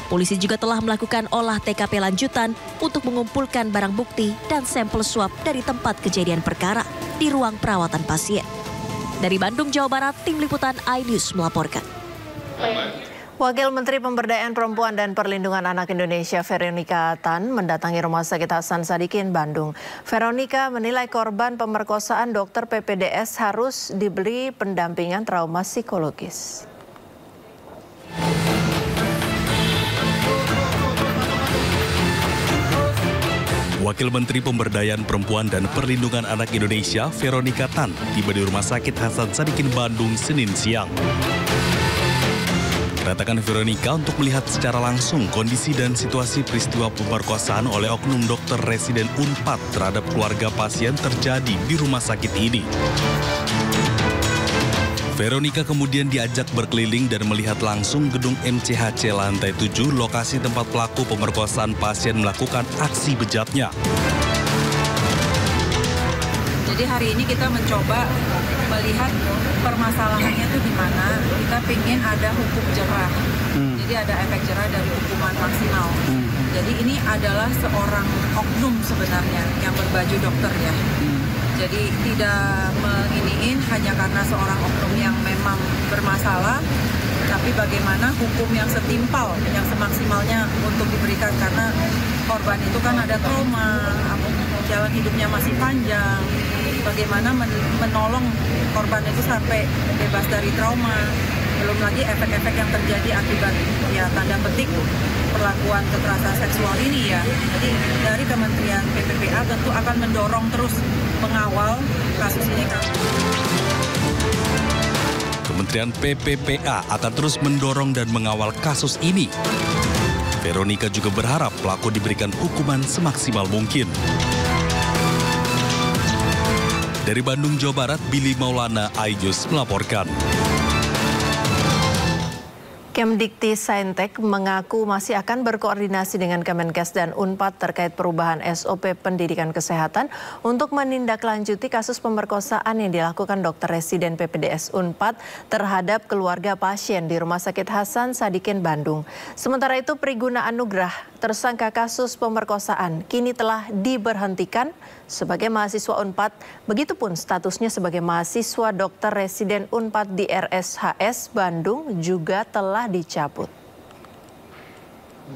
Polisi juga telah melakukan olah TKP lanjutan untuk mengumpulkan barang bukti dan sampel swab dari tempat kejadian perkara di ruang perawatan pasien. Dari Bandung, Jawa Barat, Tim Liputan iNews melaporkan. Wakil Menteri Pemberdayaan Perempuan dan Perlindungan Anak Indonesia Veronica Tan mendatangi Rumah Sakit Hasan Sadikin, Bandung. Veronica menilai korban pemerkosaan dokter PPDS harus diberi pendampingan trauma psikologis. Wakil Menteri Pemberdayaan Perempuan dan Perlindungan Anak Indonesia, Veronica Tan, tiba di Rumah Sakit Hasan Sadikin, Bandung, Senin siang. Kedatangan Veronica untuk melihat secara langsung kondisi dan situasi peristiwa pemerkosaan oleh oknum dokter residen UNPAD terhadap keluarga pasien terjadi di rumah sakit ini. Veronica kemudian diajak berkeliling dan melihat langsung gedung MCHC lantai 7, lokasi tempat pelaku pemerkosaan pasien melakukan aksi bejatnya. Jadi hari ini kita mencoba melihat permasalahannya itu di mana. Kita ingin ada hukum jerah. Jadi ada efek jerah dari hukuman maksimal. Jadi ini adalah seorang oknum sebenarnya yang berbaju dokter ya. Jadi tidak menginiin hanya karena seorang oknum yang memang bermasalah, tapi bagaimana hukum yang setimpal, yang semaksimalnya untuk diberikan, karena korban itu kan ada trauma, jalan hidupnya masih panjang, bagaimana menolong korban itu sampai bebas dari trauma, belum lagi efek-efek yang terjadi akibat ya tanda petik perlakuan kekerasan seksual ini ya. Jadi dari Kementerian PPPA tentu akan mendorong terus mengawal kasus ini. Kementerian PPPA akan terus mendorong dan mengawal kasus ini. Veronica juga berharap pelaku diberikan hukuman semaksimal mungkin. Dari Bandung, Jawa Barat, Billy Maulana, iNews melaporkan. Kemdikti-Saintek mengaku masih akan berkoordinasi dengan Kemenkes dan UNPAD terkait perubahan SOP pendidikan kesehatan untuk menindaklanjuti kasus pemerkosaan yang dilakukan dokter residen PPDS UNPAD terhadap keluarga pasien di Rumah Sakit Hasan Sadikin, Bandung. Sementara itu, Priguna Anugrah, tersangka kasus pemerkosaan, kini telah diberhentikan sebagai mahasiswa UNPAD, begitupun statusnya sebagai mahasiswa dokter residen UNPAD di RSHS Bandung juga telah dicabut.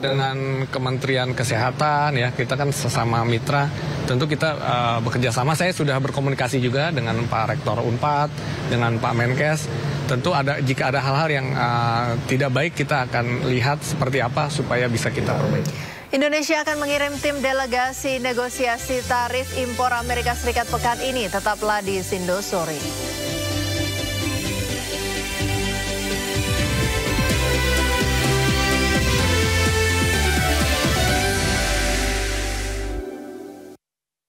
Dengan Kementerian Kesehatan ya, kita kan sesama mitra, tentu kita bekerja sama. Saya sudah berkomunikasi juga dengan Pak Rektor UNPAD, dengan Pak Menkes. Tentu jika ada hal-hal yang tidak baik, kita akan lihat seperti apa supaya bisa kita perbaiki. Indonesia akan mengirim tim delegasi negosiasi tarif impor Amerika Serikat pekan ini. Tetaplah di Sindo Sore.